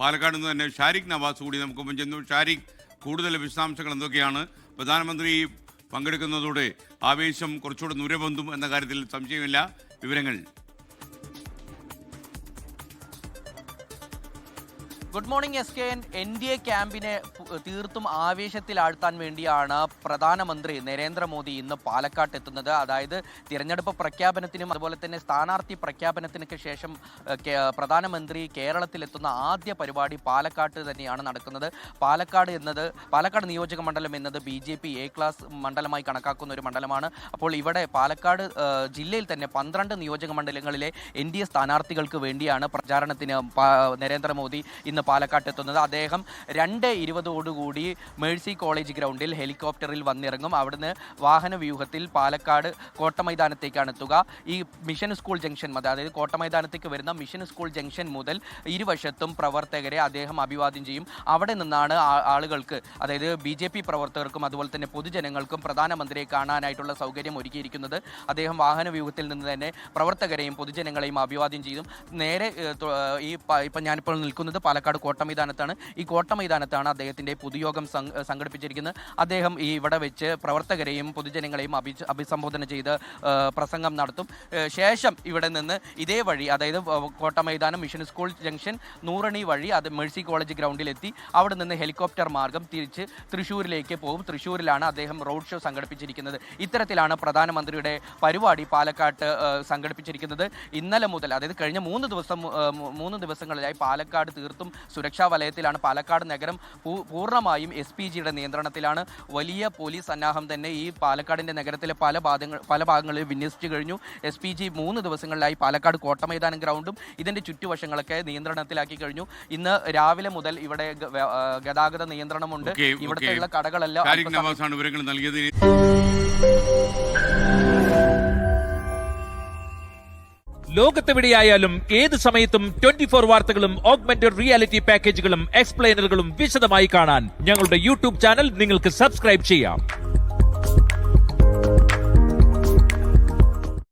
പാലക്കാട് നിന്ന് തന്നെ ഷാരിഖ് നവാസ് കൂടി നമുക്ക് മുൻ ചെന്നു. ഷാരിഖ്, കൂടുതൽ വിശദാംശങ്ങൾ എന്തൊക്കെയാണ്? പ്രധാനമന്ത്രി പങ്കെടുക്കുന്നതോടെ ആവേശം കുറച്ചുകൂടെ നുരബന്ധും എന്ന കാര്യത്തിൽ സംശയമില്ല. വിവരങ്ങൾ. Good morning SKN. NDA ക്യാമ്പിനെ തീർത്തും ആവേശത്തിലാഴ്ത്താൻ വേണ്ടിയാണ് പ്രധാനമന്ത്രി നരേന്ദ്രമോദി ഇന്ന് പാലക്കാട്ട് എത്തുന്നത്. അതായത് തിരഞ്ഞെടുപ്പ് പ്രഖ്യാപനത്തിനും അതുപോലെ തന്നെ സ്ഥാനാർത്ഥി പ്രഖ്യാപനത്തിനൊക്കെ ശേഷം പ്രധാനമന്ത്രി കേരളത്തിലെത്തുന്ന ആദ്യ പരിപാടി പാലക്കാട്ട് തന്നെയാണ് നടക്കുന്നത്. പാലക്കാട് നിയോജക മണ്ഡലം എന്നത് BJP A ക്ലാസ് മണ്ഡലമായി കണക്കാക്കുന്ന ഒരു മണ്ഡലമാണ്. അപ്പോൾ ഇവിടെ പാലക്കാട് ജില്ലയിൽ തന്നെ 12 നിയോജക മണ്ഡലങ്ങളിലെ NDA സ്ഥാനാർത്ഥികൾക്ക് വേണ്ടിയാണ് പ്രചാരണത്തിന് നരേന്ദ്രമോദി ഇന്ന് പാലക്കാട്ട് എത്തുന്നത്. അദ്ദേഹം 2:20 മേഴ്സി കോളേജ് ഗ്രൗണ്ടിൽ ഹെലികോപ്റ്ററിൽ വന്നിറങ്ങും. അവിടുന്ന് വാഹന വ്യൂഹത്തിൽ പാലക്കാട് കോട്ടമൈതാനത്തേക്കാണ് എത്തുക. ഈ മിഷൻ സ്കൂൾ ജംഗ്ഷൻ അതായത് കോട്ടമൈതാനത്തേക്ക് വരുന്ന മിഷൻ സ്കൂൾ ജംഗ്ഷൻ മുതൽ ഇരുവശത്തും പ്രവർത്തകരെ അദ്ദേഹം അഭിവാദ്യം ചെയ്യും. അവിടെ നിന്നാണ് ആളുകൾക്ക്, അതായത് BJP പ്രവർത്തകർക്കും അതുപോലെ തന്നെ പൊതുജനങ്ങൾക്കും പ്രധാനമന്ത്രിയെ കാണാനായിട്ടുള്ള സൗകര്യം ഒരുക്കിയിരിക്കുന്നത്. അദ്ദേഹം വാഹന വ്യൂഹത്തിൽ നിന്ന് തന്നെ പ്രവർത്തകരെയും പൊതുജനങ്ങളെയും അഭിവാദ്യം ചെയ്യും. നേരെ ഇപ്പം ഞാനിപ്പോൾ നിൽക്കുന്നത് പാലക്കാട് കോട്ടമൈതാനത്താണ്. ഈ കോട്ടമൈതാനത്താണ് അദ്ദേഹത്തിൻ്റെ പൊതുയോഗം സംഘടിപ്പിച്ചിരിക്കുന്നത്. അദ്ദേഹം ഇവിടെ വെച്ച് പ്രവർത്തകരെയും പൊതുജനങ്ങളെയും അഭിസംബോധന ചെയ്ത് പ്രസംഗം നടത്തും. ശേഷം ഇവിടെ നിന്ന് ഇതേ വഴി, അതായത് Kotta Maidanam mission school junction Nurani വഴി അത് മേഴ്സി കോളേജ് ഗ്രൗണ്ടിലെത്തി അവിടെ നിന്ന് ഹെലികോപ്റ്റർ മാർഗം തിരിച്ച് തൃശ്ശൂരിലേക്ക് പോകും. തൃശ്ശൂരിലാണ് അദ്ദേഹം റോഡ് ഷോ സംഘടിപ്പിച്ചിരിക്കുന്നത്. ഇത്തരത്തിലാണ് പ്രധാനമന്ത്രിയുടെ പരിപാടി പാലക്കാട്ട് സംഘടിപ്പിച്ചിരിക്കുന്നത്. ഇന്നലെ മുതൽ, അതായത് കഴിഞ്ഞ 3 ദിവസങ്ങളിലായി പാലക്കാട് തീർത്തും സുരക്ഷാ വലയത്തിലാണ്. പാലക്കാട് നഗരം പൂർണ്ണമായും SPGയുടെ നിയന്ത്രണത്തിലാണ്. വലിയ പോലീസ് സന്നാഹം തന്നെ ഈ പാലക്കാടിൻ്റെ നഗരത്തിലെ പല ഭാഗങ്ങളിൽ വിന്യസിച്ചു കഴിഞ്ഞു. SPG 3 ദിവസങ്ങളിലായി പാലക്കാട് കോട്ടമൈതാനം ഗ്രൗണ്ടും ഇതിൻ്റെ ചുറ്റുവശങ്ങളൊക്കെ നിയന്ത്രണത്തിലാക്കി കഴിഞ്ഞു. ഇന്ന് രാവിലെ മുതൽ ഇവിടെ ഗതാഗത നിയന്ത്രണമുണ്ട്. ഇവിടുത്തെ കടകളെല്ലാം വിവരങ്ങൾ നൽകിയത്. ലോകത്തെവിടെയായാലും ഏത് സമയത്തും 24 വാർത്തകളും ഓഗ്മെന്റഡ് റിയാലിറ്റി പാക്കേജുകളും എക്സ്പ്ലെയിനറുകളും വിശദമായി കാണാൻ ഞങ്ങളുടെ YouTube ചാനൽ നിങ്ങൾക്ക് സബ്സ്ക്രൈബ് ചെയ്യാം.